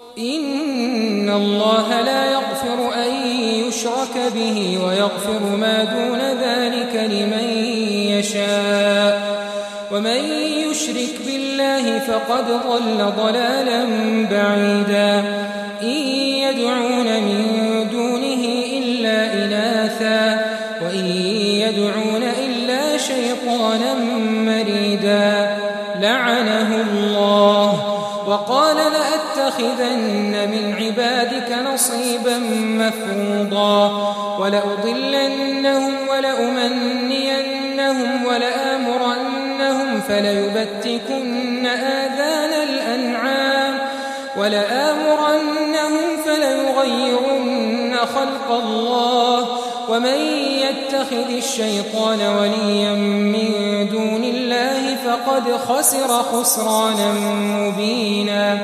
إن الله لا يغفر أن يشرك به ويغفر ما دون ذلك لمن يشاء ومن يشرك بالله فقد ضل ضلالا بعيدا إن يدعون من دونه إلا إناثا وإن يدعون إلا شيطانا مريدا لعنه الله وقال لأتخذن من عبادك نصيبا مفروضا ولأضلنهم ولأمنينهم ولآمرنهم فليبتكن آذان الأنعام فليغيرن خلق الله ومن يتخذ الشيطان وليا من دون الله فقد خسر خسرانا مبينا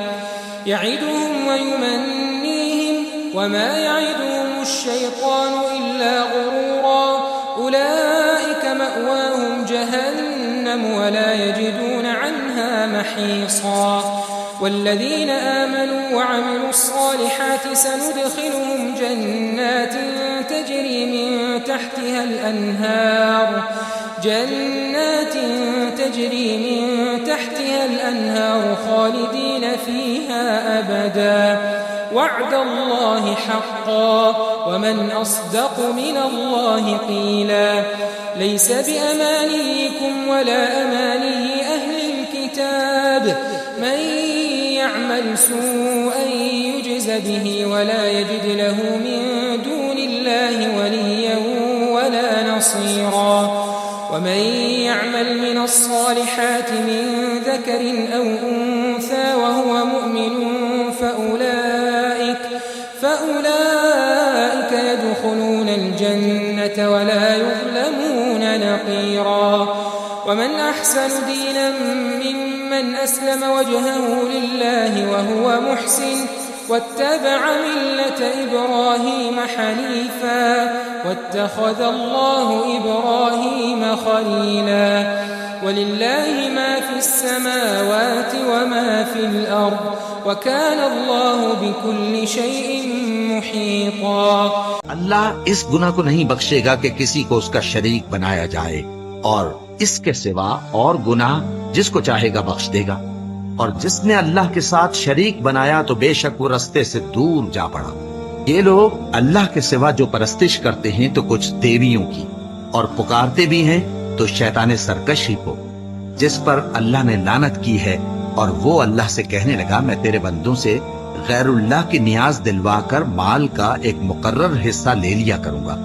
يعدهم ويمنيهم وما يعدهم الشيطان إلا غرورا أولئك مأواهم جهنم ولا يجدون عنها محيصا والذين آمنوا وعملوا الصالحات سندخلهم جنات تجري من تحتها الأنهار خالدين فيها أبدا وعد الله حقا ومن أصدق من الله قيلا ليس بأمانيكم ولا أماني أهل الكتاب من يعمل سوءا يجز به ولا يجد له من دون الله وليا ولا نصيرا ومن يعمل من الصالحات من ذكر أو أنثى وهو مؤمن فأولئك يدخلون الجنة ولا يظلمون نقيرا ومن أحسن دينا ممن أسلم وجهه لله وهو محسن واتبع ملة إبراهيم حنيفا واتخذ الله إبراهيم خليلا ولله ما في السماوات وما في الأرض وكان الله بكل شيء محيطا اللہ اس گناہ کو نہیں بخشے گا کہ کسی کو اس کا شریک بنایا جائے اور اس کے سوا اور گناہ جس کو چاہے گا بخش دے گا اور جس نے اللہ کے ساتھ شریک بنایا تو بے شک وہ رستے سے دور جا پڑا یہ لوگ اللہ کے سوا جو پرستش کرتے ہیں تو کچھ دیویوں کی اور پکارتے بھی ہیں تو شیطان سرکشی کو جس پر اللہ نے لعنت کی ہے اور وہ اللہ سے کہنے لگا میں تیرے بندوں سے غیر اللہ کی نیاز دلوا کر مال کا ایک مقرر حصہ لے لیا کروں گا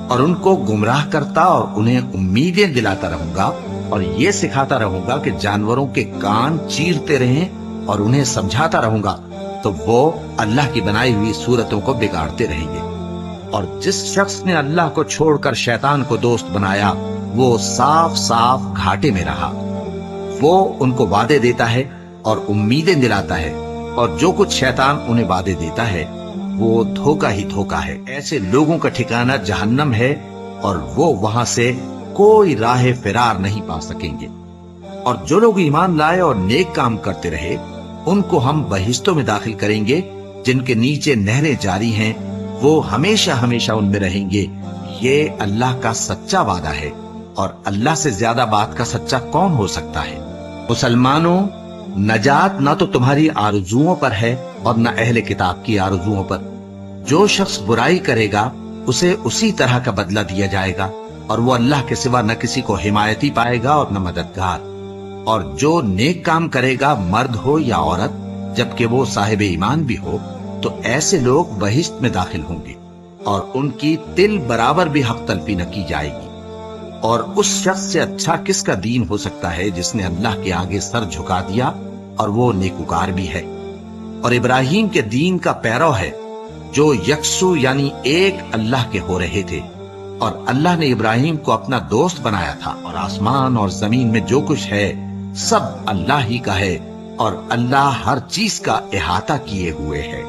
اور ان کو گمراہ کرتا اور انہیں امیدیں دلاتا رہوں گا اور یہ سکھاتا رہوں گا کہ جانوروں کے کان چیرتے رہیں اور انہیں سمجھاتا رہوں گا تو وہ اللہ کی بنائی ہوئی صورتوں کو بگاڑتے رہیں گے اور جس شخص نے اللہ کو چھوڑ کر شیطان کو دوست بنایا وہ صاف صاف گھاٹے میں رہا وہ ان کو وعدے دیتا ہے اور امیدیں دلاتا ہے اور جو کچھ شیطان انہیں وعدے دیتا ہے وہ دھوکا ہی دھوکا ہے ایسے لوگوں کا ٹھکانہ جہنم ہے اور وہ وہاں سے کوئی راہ فرار نہیں پا سکیں گے اور جو لوگ ایمان لائے اور نیک کام کرتے رہے ان کو ہم بہشتوں میں داخل کریں گے جن کے نیچے نہریں جاری ہیں وہ ہمیشہ ہمیشہ ان میں رہیں گے یہ اللہ کا سچا وعدہ ہے اور اللہ سے زیادہ بات کا سچا کون ہو سکتا ہے مسلمانوں نجات نہ تو تمہاری آرزوؤں پر ہے اور نہ اہل کتاب کی آرزوؤں پر جو شخص برائی کرے گا اسے اسی طرح کا بدلہ دیا جائے گا اور وہ اللہ کے سوا نہ کسی کو حمایتی پائے گا اور نہ مددگار اور جو نیک کام کرے گا مرد ہو یا عورت جبکہ وہ صاحب ایمان بھی ہو تو ایسے لوگ بہشت میں داخل ہوں گے اور ان کی تل برابر بھی حق تلفی نہ کی جائے گی اور اس شخص سے اچھا کس کا دین ہو سکتا ہے جس نے اللہ کے آگے سر جھکا دیا اور وہ نیکوکار بھی ہے اور ابراہیم کے دین کا پیرو ہے جو یکسو یعنی ایک اللہ کے ہو رہے تھے اور اللہ نے ابراہیم کو اپنا دوست بنایا تھا اور آسمان اور زمین میں جو کچھ ہے سب اللہ ہی کا ہے اور اللہ ہر چیز کا احاطہ کیے ہوئے ہے